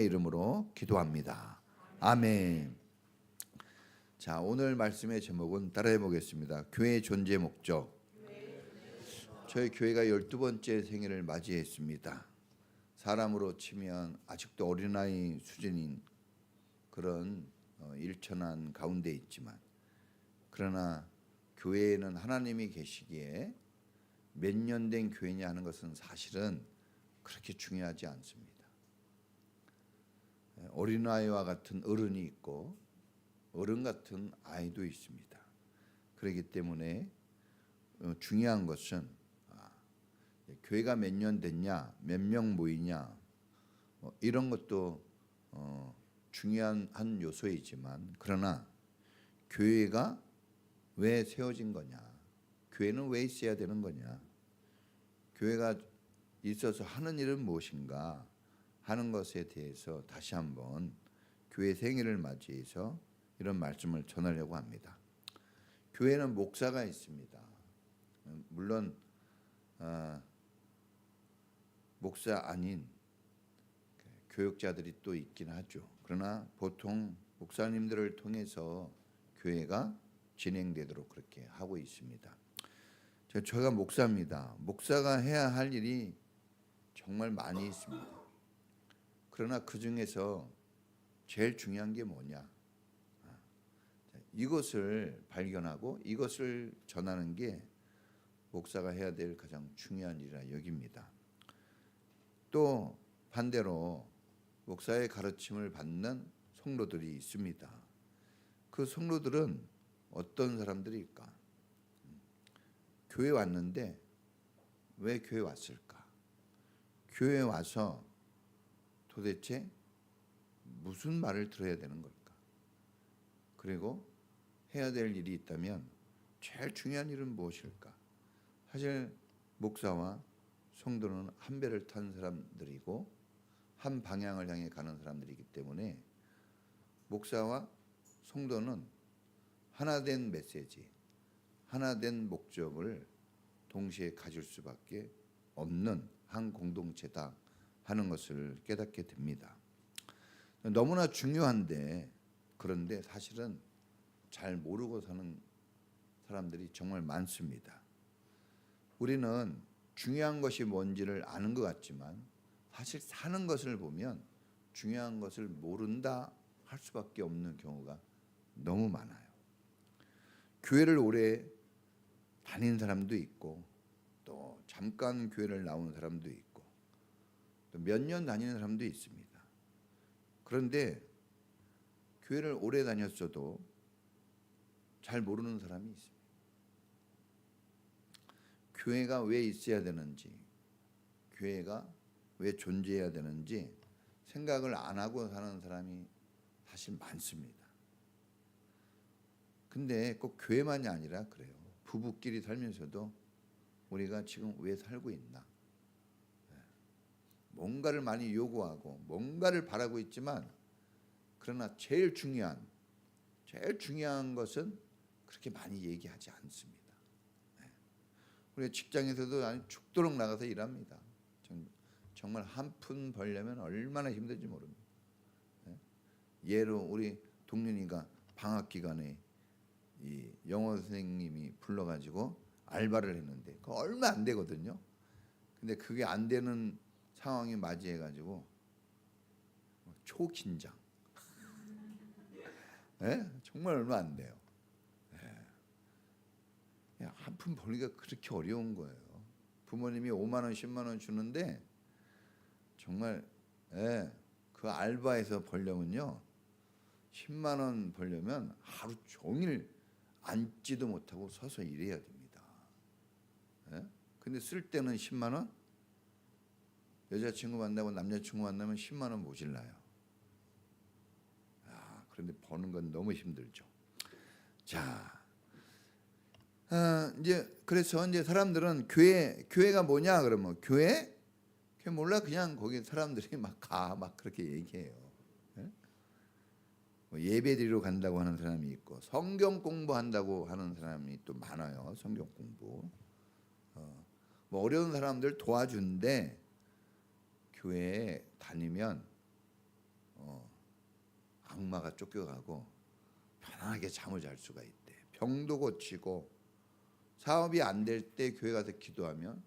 이름으로 기도합니다. 아멘. 자, 오늘 말씀의 제목은 따라해 보겠습니다. 교회의 존재 목적. 저희 교회가 12번째 생일을 맞이했습니다. 사람으로 치면 아직도 어린아이 수준인 그런 일천한 가운데 있지만, 그러나 교회에는 하나님이 계시기에 몇 년 된 교회냐 하는 것은 사실은 그렇게 중요하지 않습니다. 어린아이와 같은 어른이 있고 어른 같은 아이도 있습니다. 그렇기 때문에 중요한 것은 교회가 몇 년 됐냐, 몇 명 모이냐, 이런 것도 중요한 한 요소이지만, 그러나 교회가 왜 세워진 거냐, 교회는 왜 있어야 되는 거냐, 교회가 있어서 하는 일은 무엇인가 하는 것에 대해서 다시 한번 교회 생일을 맞이해서 이런 말씀을 전하려고 합니다. 교회는 목사가 있습니다. 물론 목사 아닌 교역자들이 또 있긴 하죠. 그러나 보통 목사님들을 통해서 교회가 진행되도록 그렇게 하고 있습니다. 제가 목사입니다. 목사가 해야 할 일이 정말 많이 있습니다. 그러나 그 중에서 제일 중요한 게 뭐냐? 이것을 발견하고 이것을 전하는 게 목사가 해야 될 가장 중요한 일이라 여깁니다. 또 반대로 목사의 가르침을 받는 성도들이 있습니다. 그 성도들은 어떤 사람들일까? 교회 왔는데 왜 교회 왔을까? 교회 와서 도대체 무슨 말을 들어야 되는 걸까? 그리고 해야 될 일이 있다면 제일 중요한 일은 무엇일까? 사실 목사와 성도는 한 배를 탄 사람들이고 한 방향을 향해 가는 사람들이기 때문에 목사와 성도는 하나된 메시지, 하나된 목적을 동시에 가질 수밖에 없는 한 공동체다 하는 것을 깨닫게 됩니다. 너무나 중요한데, 그런데 사실은 잘 모르고 사는 사람들이 정말 많습니다. 우리는 중요한 것이 뭔지를 아는 것 같지만 사실 사는 것을 보면 중요한 것을 모른다 할 수밖에 없는 경우가 너무 많아요. 교회를 오래 다닌 사람도 있고, 또 잠깐 교회를 나온 사람도 있고, 또 몇 년 다니는 사람도 있습니다. 그런데 교회를 오래 다녔어도 잘 모르는 사람이 있습니다. 교회가 왜 있어야 되는지, 교회가 왜 존재해야 되는지 생각을 안 하고 사는 사람이 사실 많습니다. 근데 꼭 교회만이 아니라 그래요. 부부끼리 살면서도 우리가 지금 왜 살고 있나? 뭔가를 많이 요구하고 뭔가를 바라고 있지만, 그러나 제일 중요한 것은 그렇게 많이 얘기하지 않습니다. 우리 직장에서도 아니 죽도록 나가서 일합니다. 정말 한 푼 벌려면 얼마나 힘든지 모릅니다. 예로 우리 동윤이가 방학 기간에 이 영어 선생님이 불러가지고 알바를 했는데 그거 얼마 안 되거든요. 근데 그게 안 되는 상황이 맞이해가지고 초긴장. 정말 얼마 안 돼요. 한 푼 벌기가 그렇게 어려운 거예요. 부모님이 5만 원, 10만 원 주는데 정말 그 알바에서 벌려면요, 10만 원 벌려면 하루 종일 앉지도 못하고 서서 일해야 됩니다. 근데 쓸 때는 10만 원, 여자친구 만나고 남자친구 만나면 10만 원 모질라요. 그런데 버는 건 너무 힘들죠. 자, 그래서 이제 사람들은 교회가 뭐냐 그러면 교회 몰라, 그냥 거기 사람들이 막 그렇게 얘기해요. 예배드리러 간다고 하는 사람이 있고, 성경 공부한다고 하는 사람이 또 많아요. 성경 공부. 어려운 사람들 도와준데 교회에 다니면 악마가 쫓겨가고 편안하게 잠을 잘 수가 있대. 병도 고치고 사업이 안 될 때 교회 가서 기도하면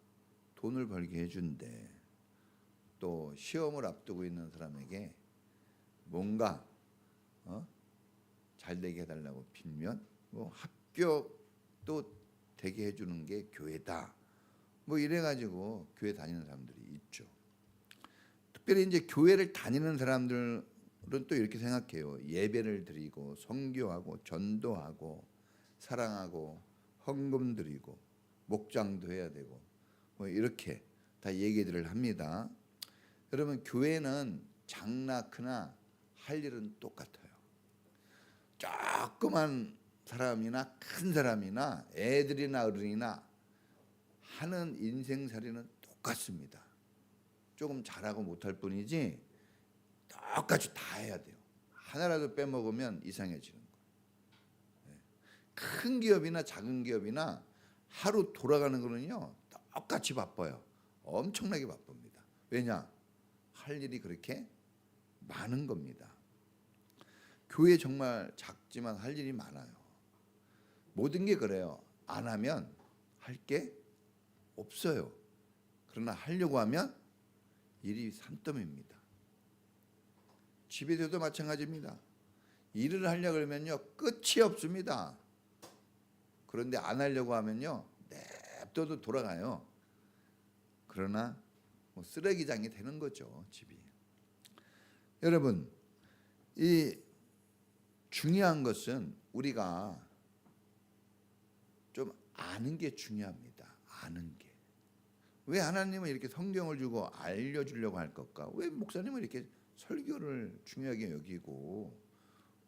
돈을 벌게 해준대. 또 시험을 앞두고 있는 사람에게 뭔가 잘 되게 해달라고 빌면 뭐 합격도 되게 해주는 게 교회다. 뭐 이래가지고 교회 다니는 사람들이 있죠. 특별히 이제 교회를 다니는 사람들은 또 이렇게 생각해요. 예배를 드리고 선교하고 전도하고 사랑하고 헌금 드리고 목장도 해야 되고 뭐 이렇게 다 얘기들을 합니다. 여러분 교회는 작나 크나 할 일은 똑같아요. 조그만 사람이나 큰 사람이나 애들이나 어른이나 하는 인생살이는 똑같습니다. 조금 잘하고 못할 뿐이지 똑같이 다 해야 돼요. 하나라도 빼먹으면 이상해지는 거예요. 큰 기업이나 작은 기업이나 하루 돌아가는 거는요 똑같이 바빠요. 엄청나게 바쁩니다. 왜냐? 할 일이 그렇게 많은 겁니다. 교회 정말 작지만 할 일이 많아요. 모든 게 그래요. 안 하면 할 게 없어요. 그러나 하려고 하면 일이 산더미입니다. 집에서도 마찬가지입니다. 일을 하려고 하면요 끝이 없습니다. 그런데 안 하려고 하면요 냅둬도 돌아가요. 그러나 뭐 쓰레기장이 되는 거죠, 집이. 여러분, 이 중요한 것은 우리가 좀 아는 게 중요합니다. 아는 게. 왜 하나님은 이렇게 성경을 주고 알려주려고 할 것까? 왜 목사님은 이렇게 설교를 중요하게 여기고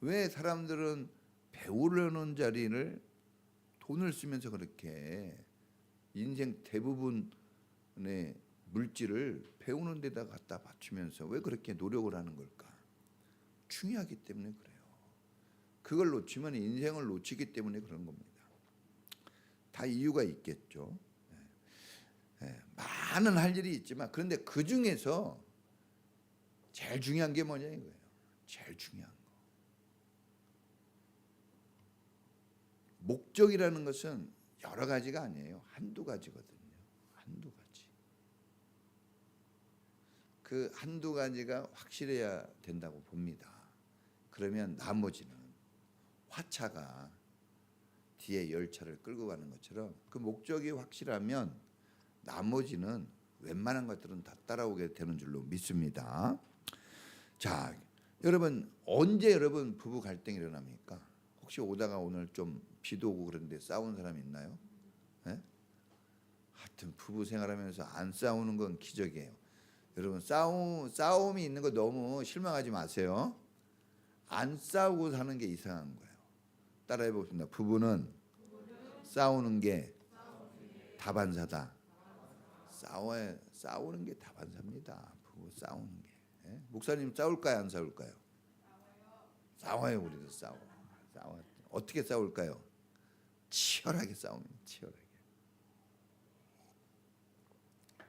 왜 사람들은 배우려는 자리를 돈을 쓰면서 그렇게 인생 대부분의 물질을 배우는 데다 갖다 바치면서 왜 그렇게 노력을 하는 걸까? 중요하기 때문에 그래요. 그걸 놓치면 인생을 놓치기 때문에 그런 겁니다. 다 이유가 있겠죠. 많은 할 일이 있지만 그런데 그 중에서 제일 중요한 게 뭐냐 이거예요. 제일 중요한 거. 목적이라는 것은 여러 가지가 아니에요. 한두 가지거든요. 한두 가지. 그 한두 가지가 확실해야 된다고 봅니다. 그러면 나머지는 화차가 뒤에 열차를 끌고 가는 것처럼 그 목적이 확실하면 나머지는 웬만한 것들은 다 따라오게 되는 줄로 믿습니다. 자, 여러분 언제 여러분 부부 갈등이 일어납니까? 혹시 오다가 오늘 좀 비도 오고 그런데 싸운 사람 있나요? 네? 하여튼 부부 생활하면서 안 싸우는 건 기적이에요. 여러분 싸움이 있는 거 너무 실망하지 마세요. 안 싸우고 사는 게 이상한 거예요. 따라해 보겠습니다. 부부는 싸우는 게 다반사다. 싸우는 게 다반사입니다. 부부 싸우는 게. 예? 목사님 싸울까요? 안 싸울까요? 싸워요. 우리도 싸워. 어떻게 싸울까요? 치열하게 싸웁니다. 치열하게.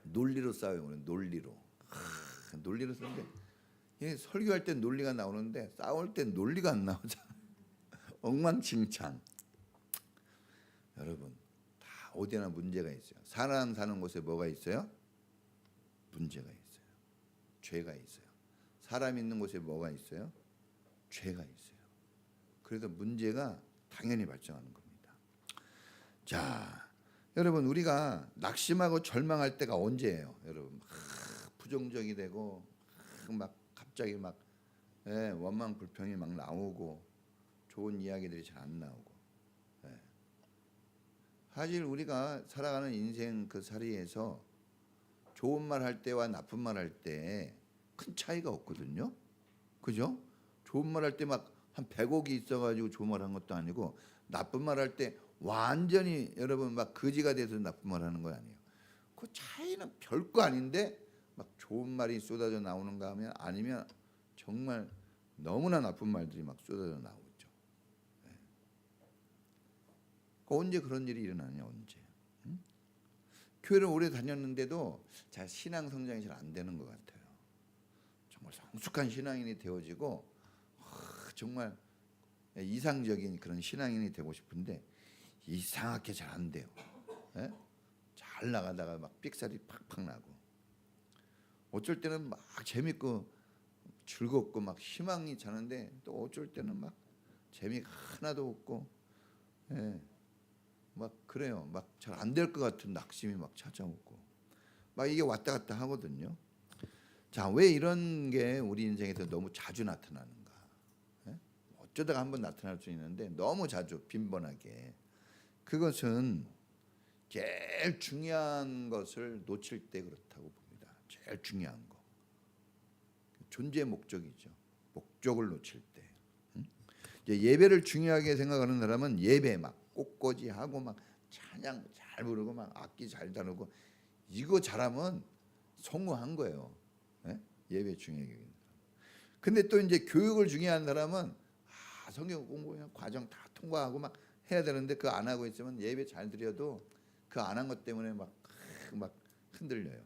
논리로 싸워요. 우리는 논리로. 논리로 쓰는데 설교할 땐 논리가 나오는데 싸울 땐 논리가 안 나오잖아요. 엉망진창. 여러분 다 어디나 문제가 있어요. 사람 사는 곳에 뭐가 있어요? 문제가 있어요. 죄가 있어요. 사람 있는 곳에 뭐가 있어요? 죄가 있어요. 그래서 문제가 당연히 발생하는 겁니다. 자, 여러분 우리가 낙심하고 절망할 때가 언제예요? 여러분 부정적이 되고 막 갑자기 막 원망 불평이 막 나오고 좋은 이야기들이 잘 안 나오고. 사실 우리가 살아가는 인생 그 자리에서 좋은 말 할 때와 나쁜 말 할 때 큰 차이가 없거든요. 그죠? 좋은 말 할 때 막 한 100억이 있어가지고 좋은 말 한 것도 아니고 나쁜 말 할 때 완전히 여러분 막 거지가 돼서 나쁜 말 하는 거 아니에요. 그 차이는 별거 아닌데 막 좋은 말이 쏟아져 나오는가 하면 아니면 정말 너무나 나쁜 말들이 막 쏟아져 나오죠. 언제 그런 일이 일어나냐 언제? 응? 교회를 오래 다녔는데도 잘 신앙 성장이 잘 안 되는 것 같아요. 정말 성숙한 신앙인이 되어지고 정말 이상적인 그런 신앙인이 되고 싶은데 이상하게 잘 안 돼요. 예? 잘 나가다가 막 삑살이 팍팍 나고, 어쩔 때는 막 재밌고 즐겁고 막 희망이 자는데 또 어쩔 때는 막 재미가 하나도 없고, 예, 막 그래요. 막 잘 안 될 것 같은 낙심이 막 찾아오고, 막 이게 왔다 갔다 하거든요. 자, 왜 이런 게 우리 인생에서 너무 자주 나타나는가? 예? 어쩌다가 한번 나타날 수 있는데 너무 자주 빈번하게, 그것은 제일 중요한 것을 놓칠 때 그렇다고 봅니다. 제일 중요한 거, 존재의 목적이죠. 목적을 놓칠 때. 이제 예배를 중요하게 생각하는 사람은 예배 막 꽃꽂이 하고 막 찬양 잘 부르고 막 악기 잘 다루고, 이거 잘하면 성공한 거예요. 예? 예배 중요하게 여기는 사람. 근데 또 이제 교육을 중요한 사람은 성경 공부 그냥 과정 다 통과하고 막 해야 되는데 그거 안 하고 있으면 예배 잘 드려도 그 안 한 것 때문에 막 흔들려요.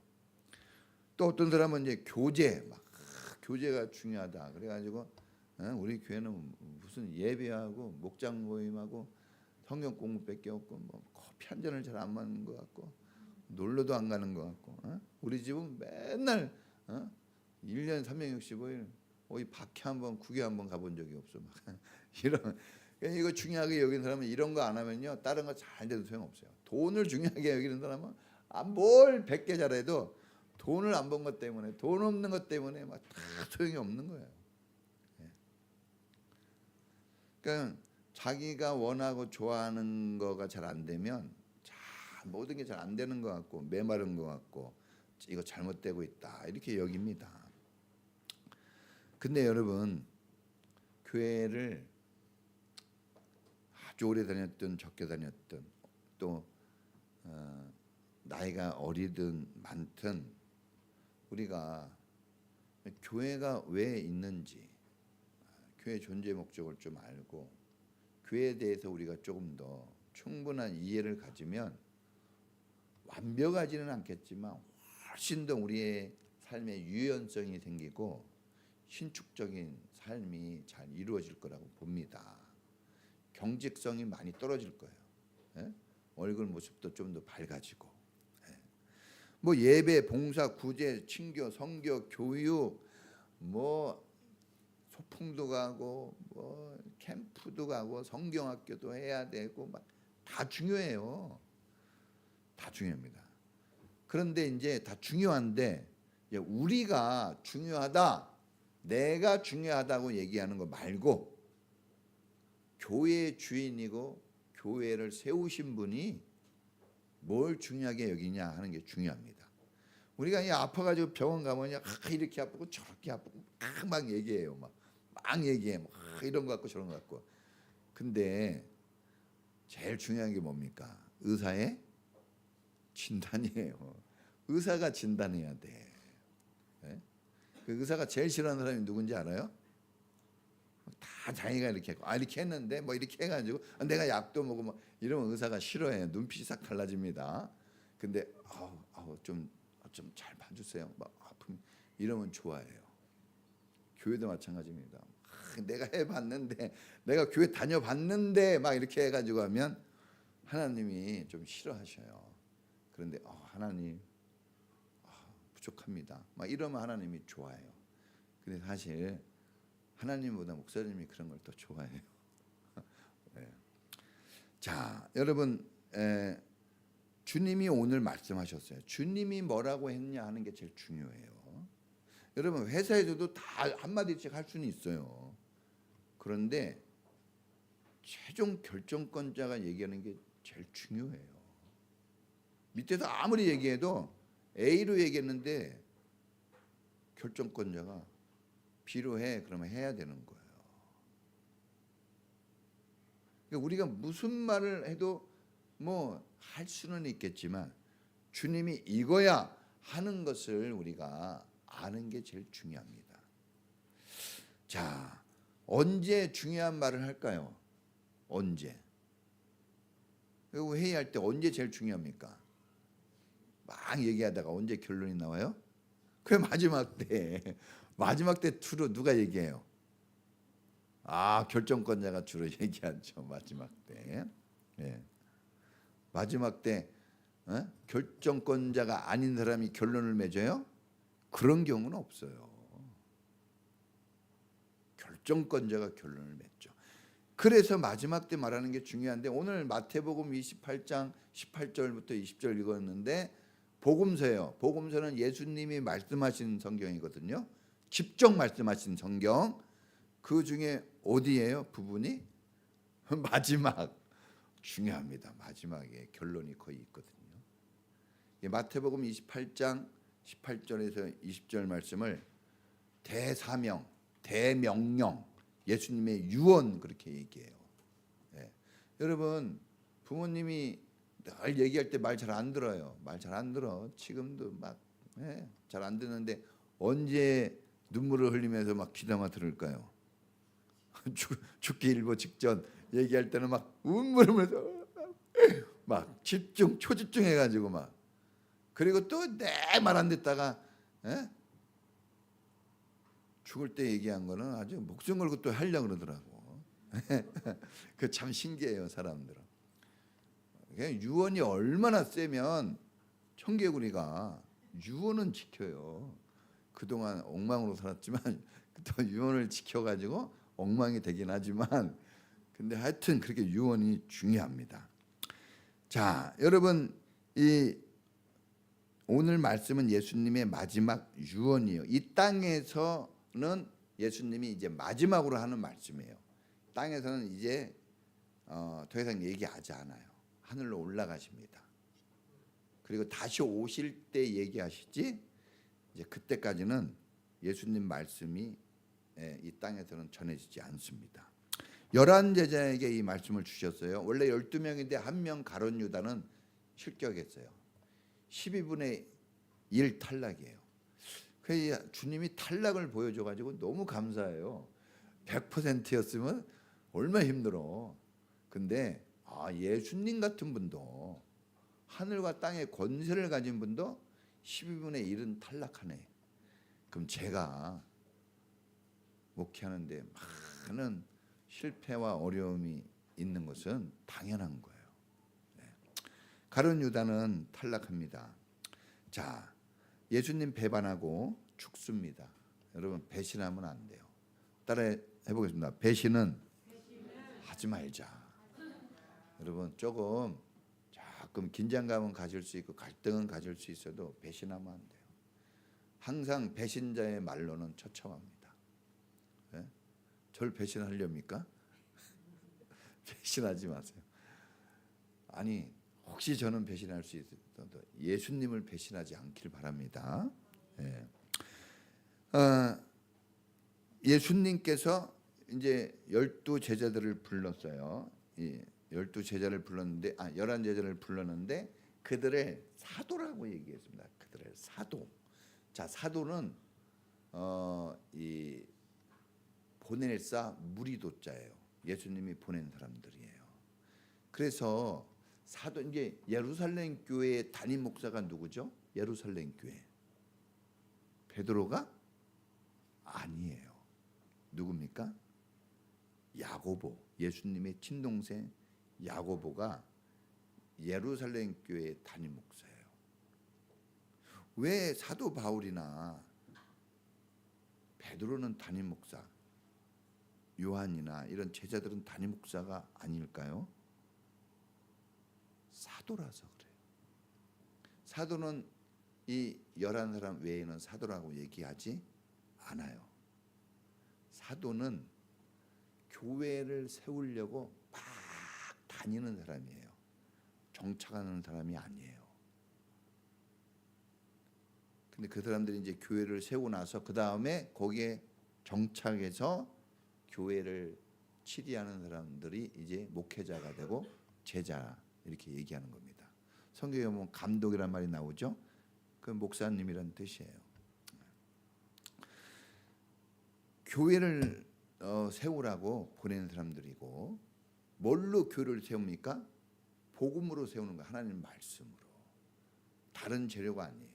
또 어떤 사람은 이제 교제가 중요하다 그래가지고, 우리 교회는 무슨 예배하고 목장 모임하고 성경 공부밖에 없고 뭐 커피 한 잔을 잘 안 마는 것 같고 놀러도 안 가는 것 같고, 우리 집은 맨날 1년 365일 어디 박해 한번 구경 한번 가본 적이 없어. 막 이런, 이거 중요하게 여기는 사람은 이런 거 안 하면요 다른 거 잘 돼도 소용없어요. 돈을 중요하게 여기는 사람은 뭘 100개 잘해도 돈을 안 번 것 때문에, 돈 없는 것 때문에 막 다 소용이 없는 거예요. 그러니까 자기가 원하고 좋아하는 거가 잘 안 되면 모든 게 잘 안 되는 것 같고 메마른 것 같고 이거 잘못되고 있다 이렇게 여깁니다. 근데 여러분, 교회를 아주 오래 다녔든 적게 다녔든 또 나이가 어리든 많든 우리가 교회가 왜 있는지, 교회 존재 목적을 좀 알고 교회에 대해서 우리가 조금 더 충분한 이해를 가지면 완벽하지는 않겠지만 훨씬 더 우리의 삶의 유연성이 생기고 신축적인 삶이 잘 이루어질 거라고 봅니다. 경직성이 많이 떨어질 거예요. 예? 얼굴 모습도 좀 더 밝아지고, 뭐 예배, 봉사, 구제, 친교, 선교, 교육, 뭐 소풍도 가고 뭐 캠프도 가고 성경학교도 해야 되고 막 다 중요해요. 다 중요합니다. 그런데 이제 다 중요한데 이제 우리가 중요하다, 내가 중요하다고 얘기하는 거 말고 교회의 주인이고 교회를 세우신 분이 뭘 중요하게 여기냐 하는 게 중요합니다. 우리가 아파가지고 병원 가면 이렇게 아프고 저렇게 아프고 막 얘기해요. 막 얘기해. 막 이런 거 같고 저런 거 같고. 근데 제일 중요한 게 뭡니까? 의사의 진단이에요. 의사가 진단해야 돼. 네? 그 의사가 제일 싫어하는 사람이 누군지 알아요? 다 자기가 이렇게 했고, 이렇게 했는데 뭐 이렇게 해가지고 내가 약도 먹고 뭐 이러면 의사가 싫어해. 눈빛이 싹 달라집니다. 근데 좀 잘 봐주세요. 막 아픔 이러면 좋아해요. 교회도 마찬가지입니다. 내가 해봤는데, 내가 교회 다녀봤는데 막 이렇게 해가지고 하면 하나님이 좀 싫어하셔요. 그런데 하나님 부족합니다. 막 이러면 하나님이 좋아해요. 근데 사실 하나님보다 목사님이 그런 걸 더 좋아해요. 네. 자, 여러분, 주님이 오늘 말씀하셨어요. 주님이 뭐라고 했냐 하는 게 제일 중요해요. 여러분, 회사에서도 다 한마디씩 할 수는 있어요. 그런데 최종 결정권자가 얘기하는 게 제일 중요해요. 밑에서 아무리 얘기해도 A로 얘기했는데 결정권자가 B로 해, 그러면 해야 되는 거예요. 그러니까 우리가 무슨 말을 해도 뭐 할 수는 있겠지만 주님이 이거야 하는 것을 우리가 아는 게 제일 중요합니다. 자, 언제 중요한 말을 할까요? 언제? 그리고 회의할 때 언제 제일 중요합니까? 막 얘기하다가 언제 결론이 나와요? 그게 마지막 때. 마지막 때 주로 누가 얘기해요? 결정권자가 주로 얘기하죠. 마지막 때. 예. 마지막 때 결정권자가 아닌 사람이 결론을 맺어요? 그런 경우는 없어요. 결정권자가 결론을 맺죠. 그래서 마지막 때 말하는 게 중요한데, 오늘 마태복음 28장 18절부터 20절 읽었는데 복음서예요. 복음서는 예수님이 말씀하신 성경이거든요. 직접 말씀하신 성경. 그 중에 어디예요? 부분이 마지막. 중요합니다. 마지막에 결론이 거의 있거든요. 마태복음 28장 18절에서 20절 말씀을 대사명, 대명령, 예수님의 유언 그렇게 얘기해요. 예. 여러분, 부모님이 늘 얘기할 때 말 잘 안 들어요. 말 잘 안 들어. 지금도 막 잘 안 듣는데 언제 눈물을 흘리면서 막 귀담아 들을까요? 죽기 일보 직전 얘기할 때는 막 울면서 막 초집중해가지고 막, 그리고 또 내 말 안 듣다가 죽을 때 얘기한 거는 아주 목숨 걸고 또 하려고 그러더라고. 그 참 신기해요, 사람들은. 유언이 얼마나 세면 청개구리가 유언은 지켜요. 그동안 엉망으로 살았지만 또 유언을 지켜가지고 엉망이 되긴 하지만, 근데 하여튼 그렇게 유언이 중요합니다. 자, 여러분, 이 오늘 말씀은 예수님의 마지막 유언이에요. 이 땅에서는 예수님이 이제 마지막으로 하는 말씀이에요. 땅에서는 이제 더 이상 얘기하지 않아요. 하늘로 올라가십니다. 그리고 다시 오실 때 얘기하시지, 이제 그때까지는 예수님 말씀이 이 땅에서는 전해지지 않습니다. 11 제자에게 이 말씀을 주셨어요. 원래 12명인데 한 명 가룟 유다는 실격했어요. 12분의 1 탈락이에요. 그래서 주님이 탈락을 보여줘가지고 너무 감사해요. 100%였으면 얼마나 힘들어. 근데 예수님 같은 분도, 하늘과 땅의 권세를 가진 분도 12분의 1은 탈락하네. 그럼 제가 목회하는데 많은 실패와 어려움이 있는 것은 당연한 거예요. 가룟 유다는 탈락합니다. 자, 예수님 배반하고 죽습니다. 여러분, 배신하면 안 돼요. 따라 해보겠습니다. 배신은 하지 말자. 여러분, 조금 긴장감은 가질 수 있고 갈등은 가질 수 있어도 배신하면 안 돼요. 항상 배신자의 말로는 처참합니다. 저를 배신하렵니까? 배신하지 마세요. 아니, 혹시 저는 배신할 수 있어도 예수님을 배신하지 않길 바랍니다. 예수님께서 이제 12 제자들을 불렀어요. 12 제자를 불렀는데 11 제자를 불렀는데 그들을 사도라고 얘기했습니다. 그들을 사도. 자, 사도는 이 보낼사 무리도자예요. 예수님이 보낸 사람들이에요. 그래서 사도, 이제 예루살렘 교회의 담임 목사가 누구죠? 예루살렘 교회. 베드로가 아니에요. 누굽니까? 야고보. 예수님의 친동생 야고보가 예루살렘 교회의 담임 목사예요. 왜 사도 바울이나 베드로는 담임 목사, 요한이나 이런 제자들은 담임 목사가 아닐까요? 사도라서 그래요. 사도는 이 11사람 외에는 사도라고 얘기하지 않아요. 사도는 교회를 세우려고 막 다니는 사람이에요. 정착하는 사람이 아니에요. 근데 그 사람들이 이제 교회를 세우고 나서 그 다음에 거기에 정착해서 교회를 치리하는 사람들이 이제 목회자가 되고 제자, 이렇게 얘기하는 겁니다. 성경에 보면 감독이란 말이 나오죠. 그 목사님이란 뜻이에요. 교회를 세우라고 보내는 사람들이고, 뭘로 교회를 세웁니까? 복음으로 세우는 거, 하나님 말씀으로. 다른 재료가 아니에요.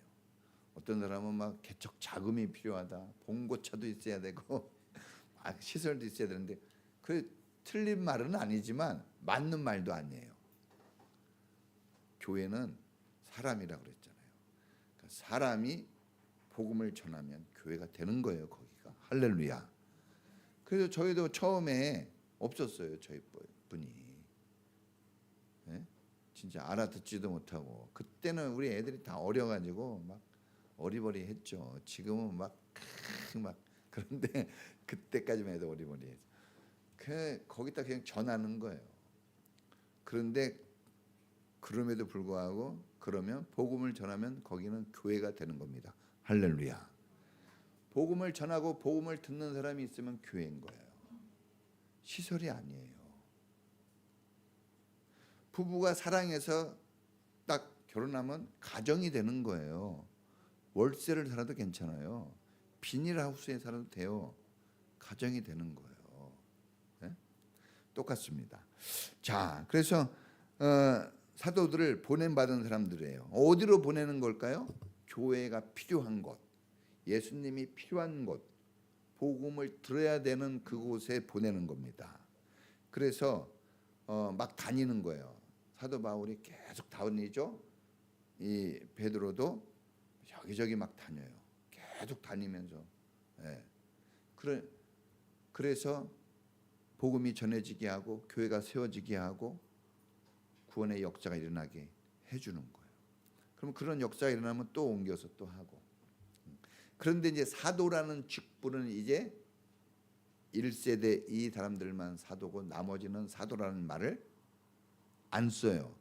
어떤 사람은 막 개척 자금이 필요하다, 봉고차도 있어야 되고 시설도 있어야 되는데 그 틀린 말은 아니지만 맞는 말도 아니에요. 교회는 사람이라 그랬잖아요. 그러니까 사람이 복음을 전하면 교회가 되는 거예요. 거기가. 할렐루야. 그래서 저희도 처음에 없었어요. 저희 분이. 네? 진짜 알아듣지도 못하고 그때는 우리 애들이 다 어려가지고 막 어리버리했죠. 지금은 막 그런데 그때까지만 해도 어리버리했죠. 거기다 그냥 전하는 거예요. 그런데 그럼에도 불구하고 그러면 복음을 전하면 거기는 교회가 되는 겁니다. 할렐루야. 복음을 전하고 복음을 듣는 사람이 있으면 교회인 거예요. 시설이 아니에요. 부부가 사랑해서 딱 결혼하면 가정이 되는 거예요. 월세를 살아도 괜찮아요. 비닐하우스에 살아도 돼요. 가정이 되는 거예요. 네? 똑같습니다. 자, 그래서 사도들을 보냄받은 사람들이에요. 어디로 보내는 걸까요? 교회가 필요한 곳, 예수님이 필요한 곳, 복음을 들어야 되는 그곳에 보내는 겁니다. 그래서 막 다니는 거예요. 사도 바울이 계속 다니죠. 이 베드로도 여기저기 막 다녀요. 계속 다니면서. 예. 그래서 복음이 전해지게 하고 교회가 세워지게 하고 구원의 역사가 일어나게 해주는 거예요. 그럼 그런 역사가 일어나면 또 옮겨서 또 하고. 그런데 이제 사도라는 직분은 이제 1세대 이 사람들만 사도고 나머지는 사도라는 말을 안 써요.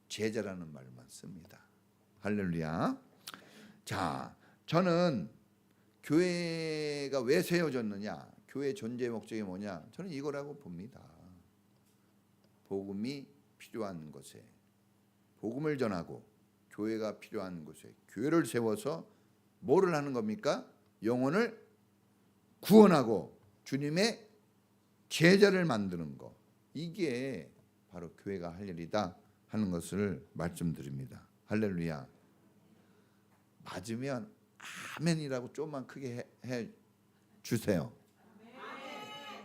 제자라는 말만 씁니다. 할렐루야. 자, 저는 교회가 왜 세워졌느냐, 교회 존재의 목적이 뭐냐, 저는 이거라고 봅니다. 복음이 필요한 곳에 복음을 전하고 교회가 필요한 곳에 교회를 세워서 뭐를 하는 겁니까? 영혼을 구원하고 주님의 제자를 만드는 거. 이게 바로 교회가 할 일이다 하는 것을 말씀드립니다. 할렐루야. 맞으면 아멘이라고 좀만 크게 해 주세요.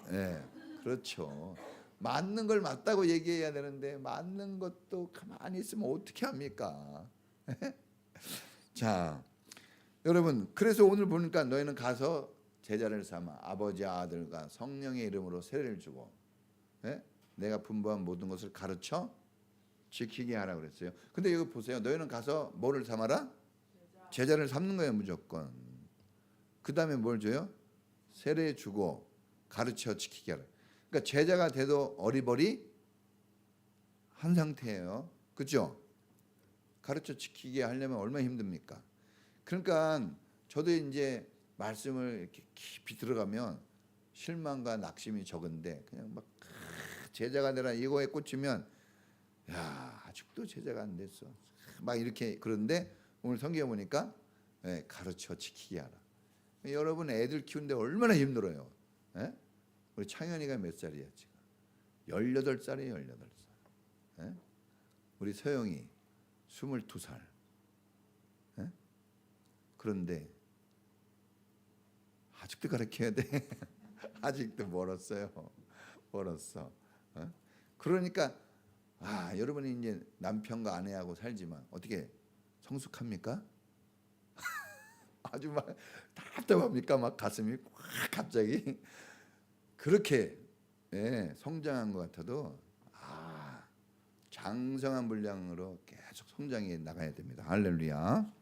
네, 그렇죠. 맞는 걸 맞다고 얘기해야 되는데 맞는 것도 가만히 있으면 어떻게 합니까? 자, 여러분, 그래서 오늘 보니까 너희는 가서 제자를 삼아 아버지 아들과 성령의 이름으로 세례를 주고, 네? 내가 분부한 모든 것을 가르쳐 지키게 하라 그랬어요. 근데 이거 보세요. 너희는 가서 뭐를 삼아라? 제자를 삼는 거예요, 무조건. 그 다음에 뭘 줘요? 세례 주고 가르쳐 지키게 하라. 그러니까 제자가 돼도 어리버리 한 상태예요. 그렇죠? 가르쳐 지키게 하려면 얼마나 힘듭니까? 그러니까 저도 이제 말씀을 이렇게 깊이 들어가면 실망과 낙심이 적은데 그냥 막 제자가 되라 이거에 꽂히면 야, 아직도 제자가 안 됐어. 막 이렇게. 그런데 오늘 성경에 보니까 가르쳐 지키게 하라. 여러분 애들 키우는데 얼마나 힘들어요. 예? 우리 창현이가 몇 살이야 지금? 18살이에요. 18살. 예? 우리 서영이 22살. 예? 그런데 아직도 가르쳐야 돼. 아직도 멀었어요. 멀었어. 어? 그러니까 여러분이 이제 남편과 아내하고 살지만 어떻게 성숙합니까? 아주 막 답답합니까? 막 가슴이 확 갑자기 그렇게 성장한 것 같아도 장성한 분량으로 계속 성장해 나가야 됩니다. 할렐루야.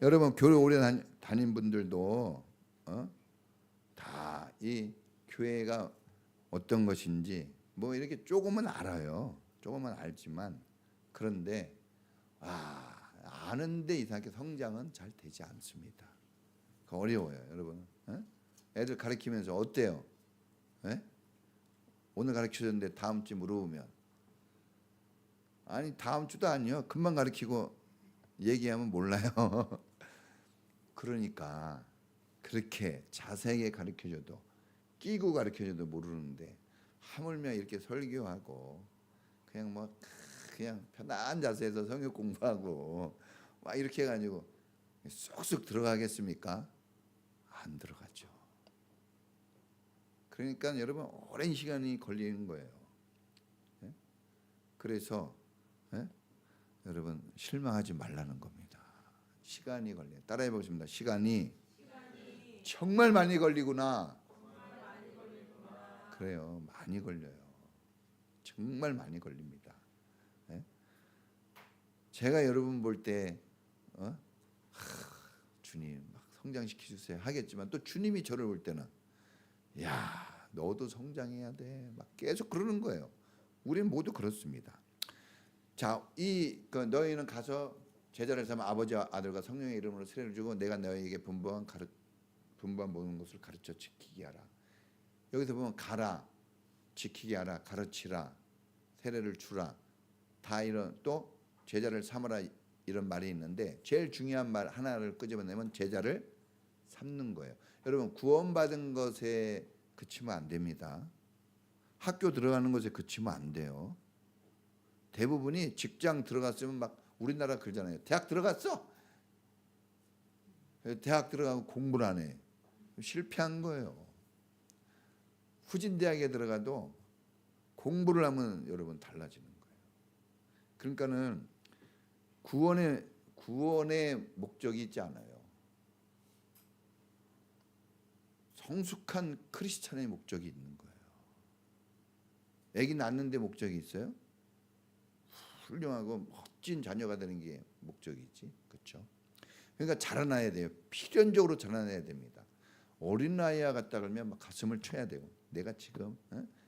여러분 교회 오래 다닌 분들도 다 이 교회가 어떤 것인지 뭐 이렇게 조금은 알아요. 조금은 알지만 그런데 아는데 이상하게 성장은 잘 되지 않습니다. 어려워요, 여러분. 애들 가르치면서 어때요? 오늘 가르쳐줬는데 다음 주 물어보면 아니 다음 주도 아니요. 금방 가르치고 얘기하면 몰라요. 그러니까 그렇게 자세하게 가르쳐줘도 끼고 가르쳐줘도 모르는데 하물며 이렇게 설교하고 그냥 편한 자세에서 성경 공부하고 막 이렇게 해가지고 쏙쏙 들어가겠습니까? 안 들어가죠. 그러니까 여러분 오랜 시간이 걸리는 거예요. 예? 그래서 예? 여러분 실망하지 말라는 겁니다. 시간이 걸려요. 따라해 보겠습니다. 시간이 정말 많이 걸리구나. 그래요. 많이 걸려요. 정말 많이 걸립니다. 예? 제가 여러분 볼 때 주님 막 성장시켜 주세요 하겠지만 또 주님이 저를 볼 때는 야 너도 성장해야 돼 막 계속 그러는 거예요. 우리는 모두 그렇습니다. 자, 너희는 가서 제자를 삼아 아버지와 아들과 성령의 이름으로 세례를 주고 내가 너희에게 분부한 모든 것을 가르쳐 지키게 하라. 여기서 보면 가라, 지키게 하라, 가르치라, 세례를 주라 다 이런 또 제자를 삼으라 이런 말이 있는데 제일 중요한 말 하나를 끄집어내면 제자를 삼는 거예요. 여러분 구원받은 것에 그치면 안 됩니다. 학교 들어가는 것에 그치면 안 돼요. 대부분이 직장 들어갔으면 막 우리나라 그러잖아요. 대학 들어갔어? 대학 들어가면 공부를 안 해. 실패한 거예요. 후진 대학에 들어가도 공부를 하면 여러분 달라지는 거예요. 그러니까는 구원의 목적이 있지 않아요. 성숙한 크리스찬의 목적이 있는 거예요. 아기 낳는데 목적이 있어요? 훌륭하고 멋진 자녀가 되는 게 목적이지, 그렇죠? 그러니까 자라나야 돼요. 필연적으로 자라나야 됩니다. 어린 나이와 같다 그러면 막 가슴을 쳐야 돼요. 내가 지금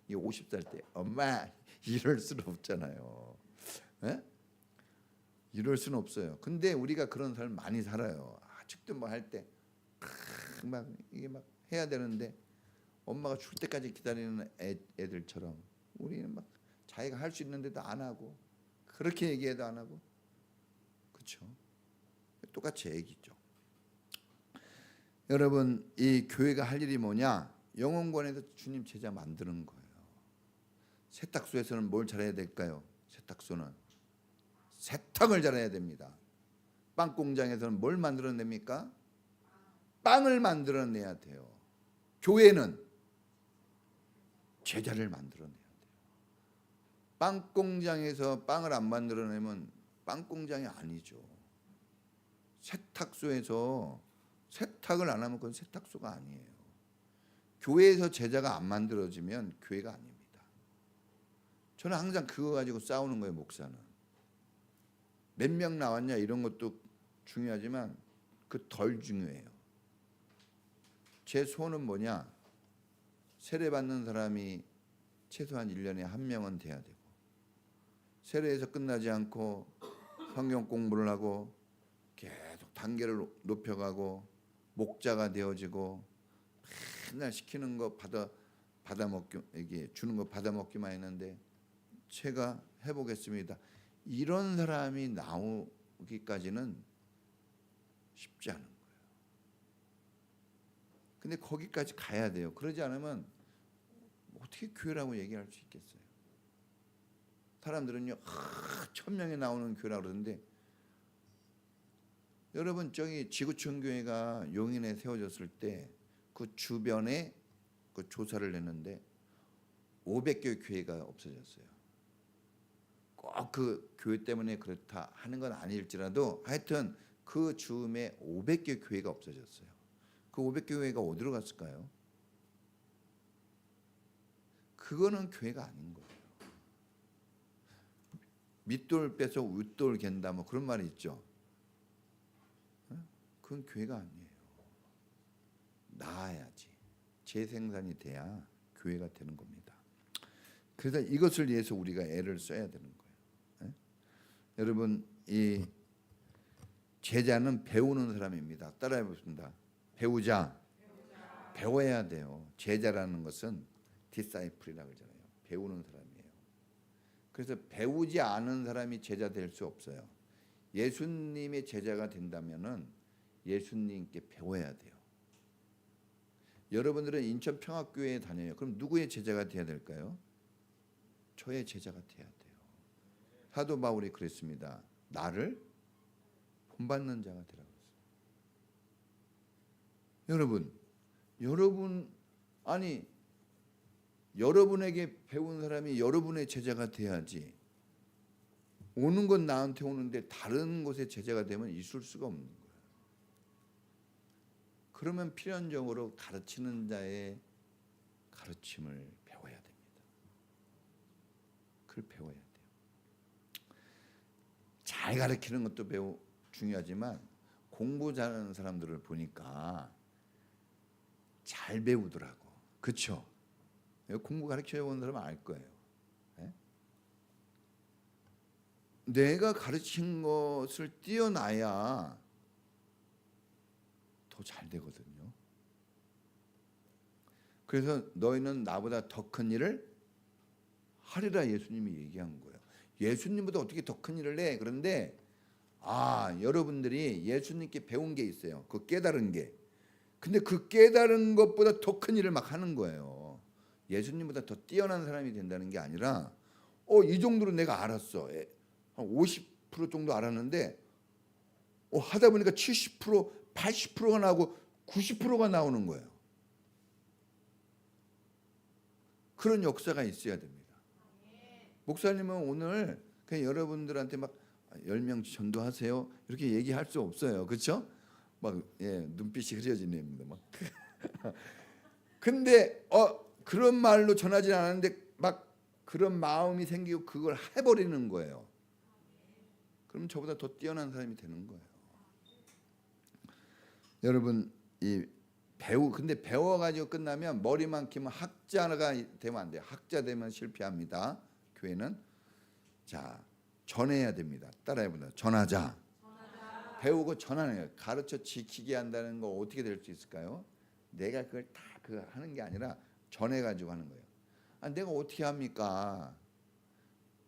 50살 때 엄마 이럴 수는 없잖아요. 에? 이럴 수는 없어요. 근데 우리가 그런 삶을 많이 살아요. 아직도 뭐 할 때 막 이게 막 해야 되는데 엄마가 줄 때까지 기다리는 애들처럼 우리는 막 자기가 할 수 있는데도 안 하고 그렇게 얘기해도 안 하고 그렇죠? 똑같이 애기죠. 여러분 이 교회가 할 일이 뭐냐? 영혼관에서 주님 제자 만드는 거예요. 세탁소에서는 뭘 잘해야 될까요? 세탁소는 세탁을 잘해야 됩니다. 빵 공장에서는 뭘 만들어냅니까? 빵을 만들어내야 돼요. 교회는 제자를 만들어내야 돼요. 빵 공장에서 빵을 안 만들어내면 빵 공장이 아니죠. 세탁소에서 세탁을 안 하면 그건 세탁소가 아니에요. 교회에서 제자가 안 만들어지면 교회가 아닙니다. 저는 항상 그거 가지고 싸우는 거예요. 목사는 몇 명 나왔냐 이런 것도 중요하지만 그 덜 중요해요. 제 소원은 뭐냐? 세례 받는 사람이 최소한 1년에 한 명은 돼야 되고 세례에서 끝나지 않고 성경 공부를 하고 계속 단계를 높여가고 목자가 되어지고 맨날 시키는 거 받아 먹기 이게 주는 거 받아 먹기만 했는데 제가 해보겠습니다. 이런 사람이 나오기까지는 쉽지 않은 거예요. 근데 거기까지 가야 돼요. 그러지 않으면 어떻게 교회라고 얘기할 수 있겠어요? 사람들은요 1000명이 나오는 교회라고 그러는데 여러분 저기 지구촌 교회가 용인에 세워졌을 때 그 주변에 그 조사를 했는데 500개 교회가 없어졌어요. 꼭 그 교회 때문에 그렇다 하는 건 아닐지라도 하여튼 그 즈음에 500개 교회가 없어졌어요. 그 500개 교회가 어디로 갔을까요? 그거는 교회가 아닌 거예요. 밑돌 빼서 윗돌 갠다 뭐 그런 말이 있죠. 그건 교회가 아니에요. 나아야지. 재생산이 돼야 교회가 되는 겁니다. 그래서 이것을 위해서 우리가 애를 써야 되는 거예요. 여러분 이 제자는 배우는 사람입니다. 따라해 보겠습니다. 배우자. 배워야 돼요. 제자라는 것은 디사이플이라고 그러잖아요. 배우는 사람이에요. 그래서 배우지 않은 사람이 제자 될 수 없어요. 예수님의 제자가 된다면은 예수님께 배워야 돼요. 여러분들은 인천평화교회에 다녀요. 그럼 누구의 제자가 돼야 될까요? 저의 제자가 돼야 돼요. 사도 바울이 그랬습니다. 나를 본받는 자가 되라고 했어요. 여러분 아니 여러분에게 배운 사람이 여러분의 제자가 돼야지. 오는 건 나한테 오는데 다른 곳에 제자가 되면 있을 수가 없는 거예요. 그러면 필연적으로 가르치는 자의 가르침을 배워야 됩니다. 그걸 배워야 돼요. 잘 가르치는 것도 중요하지만 공부 잘하는 사람들을 보니까 잘 배우더라고. 그렇죠? 공부 가르쳐 본 사람은 알 거예요. 네? 내가 가르친 것을 뛰어나야 더 잘 되거든요. 그래서 너희는 나보다 더 큰 일을 하리라 예수님이 얘기한 거예요. 예수님보다 어떻게 더 큰 일을 해? 그런데 여러분들이 예수님께 배운 게 있어요. 그 깨달은 게. 근데 그 깨달은 것보다 더 큰 일을 막 하는 거예요. 예수님보다 더 뛰어난 사람이 된다는 게 아니라 이 정도로 내가 알았어. 한 50% 정도 알았는데 하다 보니까 70%, 80%가 나오고 90%가 나오는 거예요. 그런 역사가 있어야 됩니다. 목사님은 오늘 그냥 여러분들한테 막 10명 전도하세요 이렇게 얘기할 수 없어요. 그렇죠? 막 눈빛이 흐려지네요. 막. 근데 그런 말로 전하지 않았는데 막 그런 마음이 생기고 그걸 해버리는 거예요. 그럼 저보다 더 뛰어난 사람이 되는 거예요. 여러분 근데 배워가지고 끝나면 머리만 키면 학자가 되면 안 돼요. 학자 되면 실패합니다. 교회는 자 전해야 됩니다. 따라해보자. 전하자. 배우고 전하는 거예요. 가르쳐 지키게 한다는 거 어떻게 될 수 있을까요? 내가 그걸 다 하는 게 아니라 전해가지고 하는 거예요. 내가 어떻게 합니까?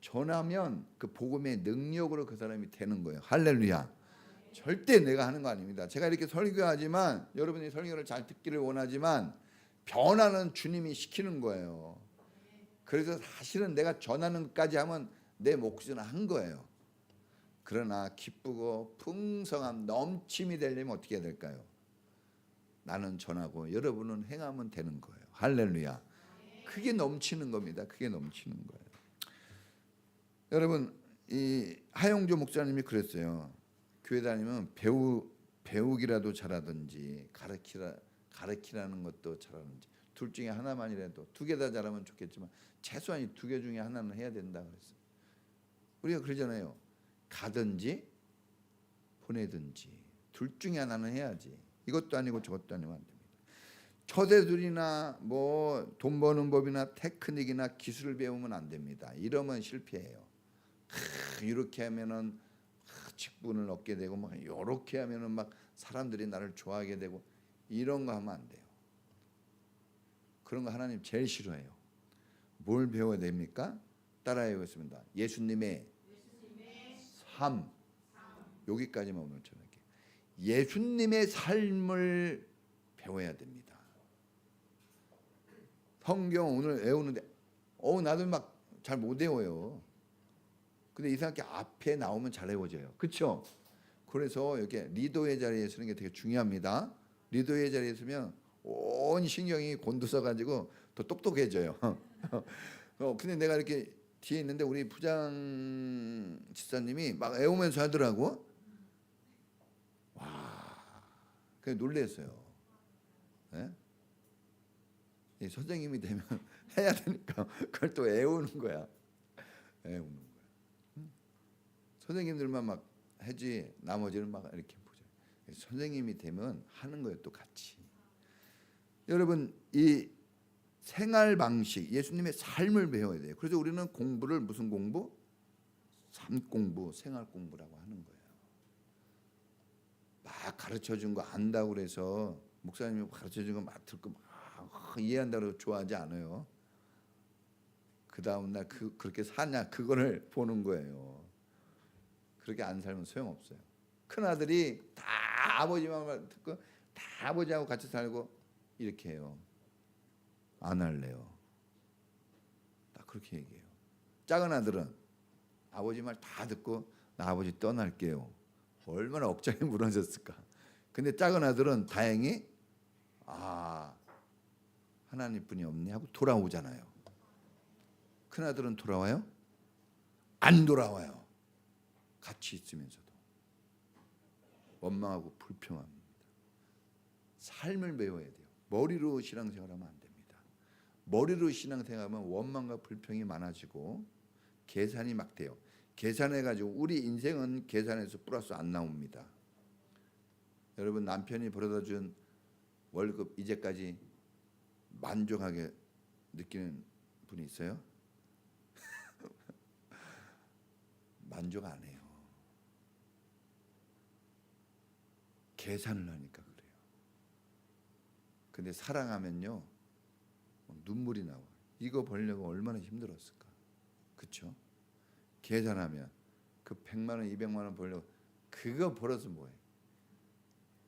전하면 그 복음의 능력으로 그 사람이 되는 거예요. 할렐루야. 절대 내가 하는 거 아닙니다. 제가 이렇게 설교하지만 여러분이 설교를 잘 듣기를 원하지만 변화는 주님이 시키는 거예요. 그래서 사실은 내가 전하는 것까지 하면 내 몫은 한 거예요. 그러나 기쁘고 풍성함 넘침이 되려면 어떻게 해야 될까요? 나는 전하고 여러분은 행하면 되는 거예요. 할렐루야. 그게 넘치는 겁니다. 그게 넘치는 거예요. 여러분 이 하용조 목사님이 그랬어요. 교회 다니면 배우기라도 잘하든지 가르치라는 것도 잘하든지 둘 중에 하나만이라도 2개 다 잘하면 좋겠지만 최소한 이 2개 중에 하나는 해야 된다 그랬어요. 우리가 그러잖아요. 가든지 보내든지 둘 중에 하나는 해야지. 이것도 아니고 저것도 아니면 안 됩니다. 처세술이나 뭐 돈 버는 법이나 테크닉이나 기술을 배우면 안 됩니다. 이러면 실패해요. 이렇게 하면은 직분을 얻게 되고 막 이렇게 하면은 막 사람들이 나를 좋아하게 되고 이런 거 하면 안 돼요. 그런 거 하나님 제일 싫어해요. 뭘 배워야 됩니까? 따라해보겠습니다. 예수님의 삶. 여기까지만 오늘 전할게요. 예수님의 삶을 배워야 됩니다. 성경 오늘 외우는데 나도 막 잘 못 외워요. 근데 이상하게 앞에 나오면 잘 외워져요. 그렇죠? 그래서 이렇게 리더의 자리에 서는 게 되게 중요합니다. 리더의 자리에 서면 온 신경이 곤두서 가지고 더 똑똑해져요. 근데 내가 이렇게 뒤에 있는데 우리 부장 집사님이 막 외우면서 하더라고. 와, 그냥 놀랬어요. 네? 이 선생님이 되면 해야 되니까 그걸 또 외우는 거야. 외우는 거야. 선생님들만 막 하지 나머지는 막 이렇게 보죠. 선생님이 되면 하는 거예요, 또 같이. 여러분 이 생활 방식, 예수님의 삶을 배워야 돼요. 그래서 우리는 공부를 무슨 공부? 삶 공부, 생활 공부라고 하는 거예요. 막 가르쳐 준 거 안다고 그래서 목사님이 가르쳐 준 거 막 듣고 막 이해한다고 좋아하지 않아요. 그 다음 날 그렇게 사냐 그거를 보는 거예요. 그렇게 안 살면 소용없어요. 큰 아들이 다 아버지 말 듣고 다 아버지하고 같이 살고 이렇게 해요. 안 할래요. 딱 그렇게 얘기해요. 작은 아들은 아버지 말 다 듣고 나 아버지 떠날게요. 얼마나 억장이 무너졌을까. 근데 작은 아들은 다행히 하나님뿐이 없니 하고 돌아오잖아요. 큰아들은 돌아와요? 안 돌아와요. 같이 있으면서도 원망하고 불평합니다. 삶을 배워야 돼요. 머리로 신앙생활하면 안 됩니다. 머리로 신앙생활하면 원망과 불평이 많아지고 계산이 막 돼요. 계산해가지고 우리 인생은 계산해서 플러스 안 나옵니다. 여러분 남편이 벌어다준 월급 이제까지 만족하게 느끼는 분이 있어요? 만족 안 해요. 계산을 하니까 그래요. 근데 사랑하면요 눈물이 나와요. 이거 벌려고 얼마나 힘들었을까. 그렇죠? 계산하면 그 100만 원, 200만 원 벌려고 그거 벌어서 뭐해?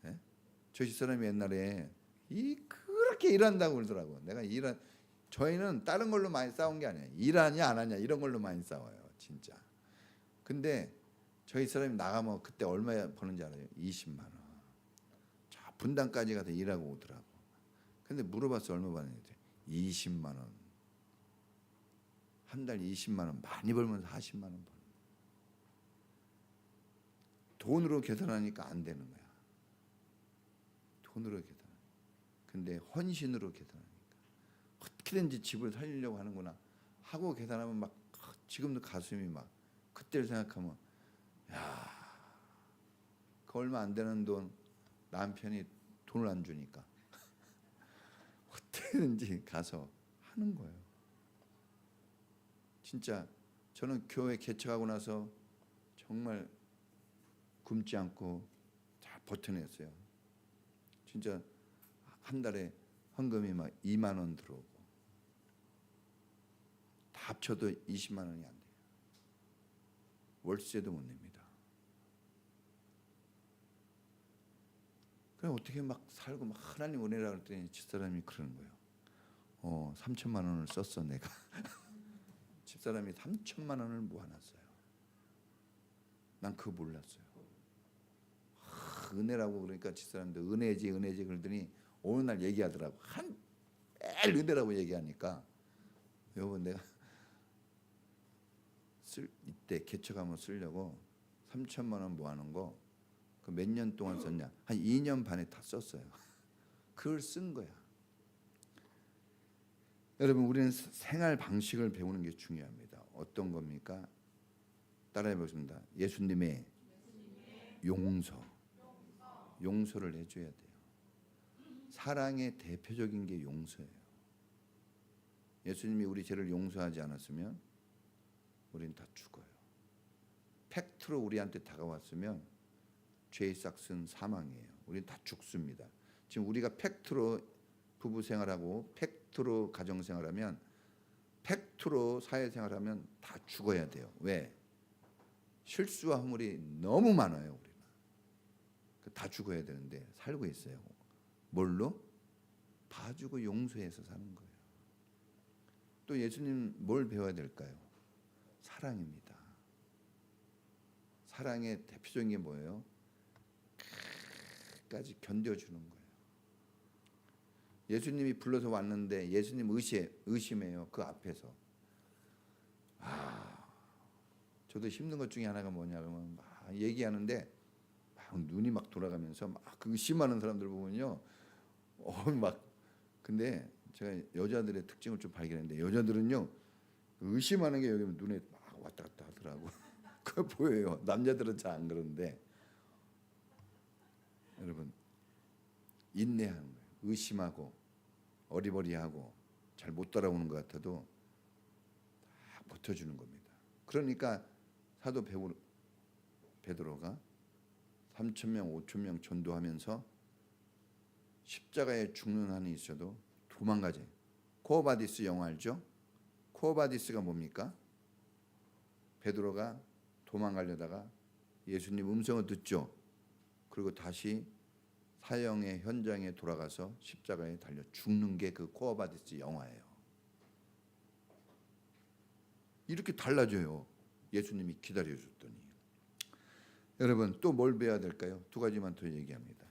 네? 저 집사람이 옛날에 그렇게 일한다고 그러더라고. 내가 저희는 다른 걸로 많이 싸운 게 아니에요. 일하냐 안 하냐 이런 걸로 많이 싸워요. 진짜. 근데 저희 사람이 나가면 그때 얼마 버는지 알아요? 20만 원. 저 분당까지 가서 일하고 오더라고. 근데 물어봤어. 얼마 버는지. 20만 원. 한 달 20만 원. 많이 벌면 40만 원 버는. 돈으로 계산하니까 안 되는 거야. 돈으로 계산. 근데 헌신으로 계산하니까 어떻게든지 집을 살리려고 하는구나 하고 계산하면 막 지금도 가슴이 막 그때를 생각하면 야, 그 얼마 안 되는 돈 남편이 돈을 안 주니까 어떻게든지 가서 하는 거예요. 진짜 저는 교회 개척하고 나서 정말 굶지 않고 잘 버텨냈어요. 진짜 한 달에 헌금이 막 2만 원 들어오고 다 합쳐도 20만 원이 안 돼요. 월세도 못 냅니다. 그래 어떻게 막 살고 막 하나님 은혜라 그랬더니 집사람이 그러는 거예요. 3천만 원을 썼어 내가. 집사람이 3천만 원을 모아놨어요. 난 그거 몰랐어요. 은혜라고 그러니까 집사람들 은혜지 그러더니 어느 날 얘기하더라고. 매일 은혜라고 얘기하니까 여러분 내가 이때 개척하면 쓰려고 3천만 원 모아놓은 거 그 몇 년 동안 썼냐? 한 2년 반에 다 썼어요. 그걸 쓴 거야. 여러분 우리는 생활 방식을 배우는 게 중요합니다. 어떤 겁니까? 따라해 보겠습니다. 예수님의 용서를 해줘야 돼요. 사랑의 대표적인 게 용서예요. 예수님이 우리 죄를 용서하지 않았으면 우리는 다 죽어요. 팩트로 우리한테 다가왔으면 죄의 싹은 사망이에요. 우리는 다 죽습니다. 지금 우리가 팩트로 부부 생활하고 팩트로 가정 생활하면 팩트로 사회 생활하면 다 죽어야 돼요. 왜? 실수와 허물이 너무 많아요. 우리는 다 죽어야 되는데 살고 있어요. 뭘로? 봐주고 용서해서 사는 거예요. 또 예수님 뭘 배워야 될까요? 사랑입니다. 사랑의 대표적인 게 뭐예요? 끝까지 견뎌주는 거예요. 예수님이 불러서 왔는데 예수님 의심해요. 그 앞에서. 저도 힘든 것 중에 하나가 뭐냐 그러면 막 얘기하는데 막 눈이 막 돌아가면서 막 의심하는 사람들 보면요. 막 근데 제가 여자들의 특징을 좀 발견했는데 여자들은요 의심하는 게 여기 눈에 막 왔다 갔다 하더라고. 그거 보여요. 남자들은 잘 안 그러는데 여러분 인내하는 거예요. 의심하고 어리버리하고 잘 못 따라오는 것 같아도 다 버텨주는 겁니다. 그러니까 사도 베드로가 3,000명, 5,000명 전도하면서 십자가에 죽는 한이 있어도 도망가지. 코어바디스 영화 알죠? 코어바디스가 뭡니까? 베드로가 도망가려다가 예수님 음성을 듣죠. 그리고 다시 사형의 현장에 돌아가서 십자가에 달려 죽는 게 그 코어바디스 영화예요. 이렇게 달라져요. 예수님이 기다려줬더니. 여러분 또 뭘 배워야 될까요? 두 가지만 더 얘기합니다.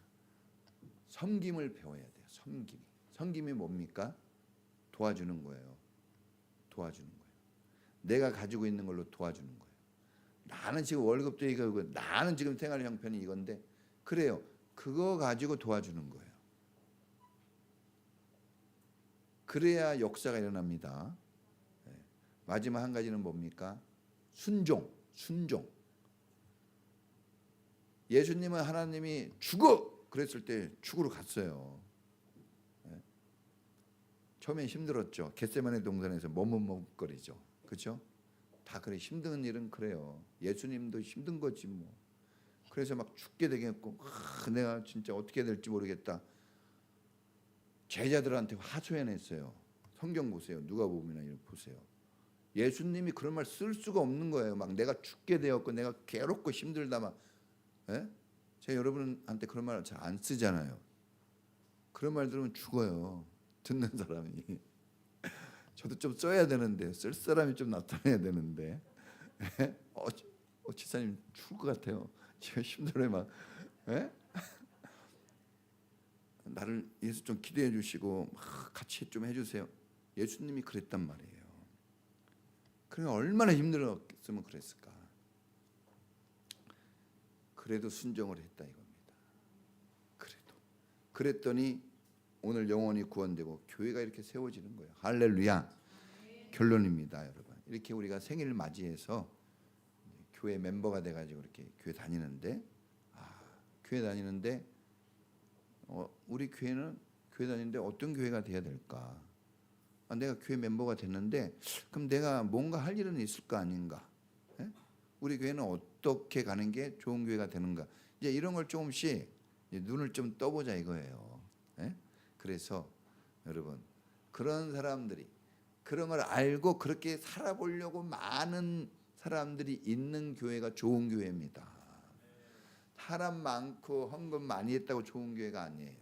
섬김을 배워야 돼요. 섬김이 뭡니까? 도와주는 거예요. 도와주는 거예요. 내가 가지고 있는 걸로 도와주는 거예요. 나는 지금 월급도 이거고 나는 지금 생활 형편이 이건데 그래요. 그거 가지고 도와주는 거예요. 그래야 역사가 일어납니다. 마지막 한 가지는 뭡니까? 순종. 예수님은 하나님이 죽어 그랬을 때 죽으러 갔어요. 처음엔 힘들었죠. 겟세마네 동산에서 머뭇머뭇거리죠. 그렇죠? 다 그래. 힘든 일은 그래요. 예수님도 힘든 거지 뭐. 그래서 막 죽게 되겠고 내가 진짜 어떻게 될지 모르겠다. 제자들한테 하소연했어요. 성경 보세요. 누가복음이나 이런 보세요. 예수님이 그런 말 쓸 수가 없는 거예요. 막 내가 죽게 되었고 내가 괴롭고 힘들다 막. 제가 여러분한테 그런 말 잘 안 쓰잖아요. 그런 말 들으면 죽어요. 듣는 사람이. 저도 좀 써야 되는데 쓸 사람이 좀 나타나야 되는데. 지사님 죽을 것 같아요. 지금 힘들어요 막. 나를 예수 좀 기도해 주시고 막 같이 좀 해주세요. 예수님이 그랬단 말이에요. 그래 얼마나 힘들었으면 그랬을까. 그래도 순종을 했다 이겁니다. 그랬더니 오늘 영혼이 구원되고 교회가 이렇게 세워지는 거예요. 할렐루야. 결론입니다, 여러분. 이렇게 우리가 생일을 맞이해서 교회 멤버가 돼가지고 이렇게 교회 다니는데, 우리 교회는 교회 다니는데 어떤 교회가 돼야 될까? 내가 교회 멤버가 됐는데 그럼 내가 뭔가 할 일은 있을 거 아닌가? 우리 교회는 어떻게 가는 게 좋은 교회가 되는가? 이제 이런 걸 조금씩 눈을 좀 떠보자 이거예요. 그래서 여러분 그런 사람들이 그런 걸 알고 그렇게 살아보려고 많은 사람들이 있는 교회가 좋은 교회입니다. 사람 많고 헌금 많이 했다고 좋은 교회가 아니에요.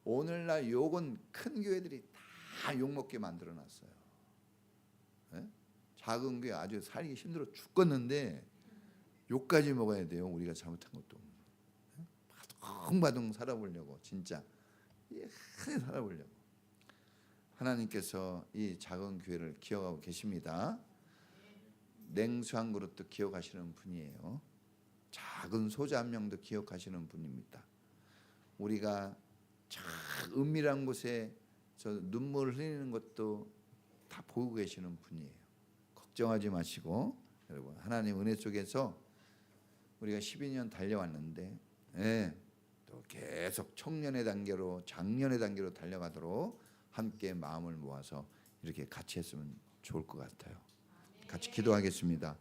오늘날 욕은 큰 교회들이 다 욕먹게 만들어놨어요. 작은 교회 아주 살기 힘들어 죽겠는데 욕까지 먹어야 돼요. 우리가 잘못한 것도 바둥바둥 살아보려고 진짜 살아보려고 하나님께서 이 작은 교회를 기억하고 계십니다. 냉수 한 그릇도 기억하시는 분이에요. 작은 소자 한 명도 기억하시는 분입니다. 우리가 참 은밀한 곳에 저 눈물을 흘리는 것도 다 보고 계시는 분이에요. 걱정하지 마시고 여러분 하나님 은혜 속에서 우리가 12년 달려왔는데 또 계속 청년의 단계로 장년의 단계로 달려가도록 함께 마음을 모아서 이렇게 같이 했으면 좋을 것 같아요. 같이 기도하겠습니다.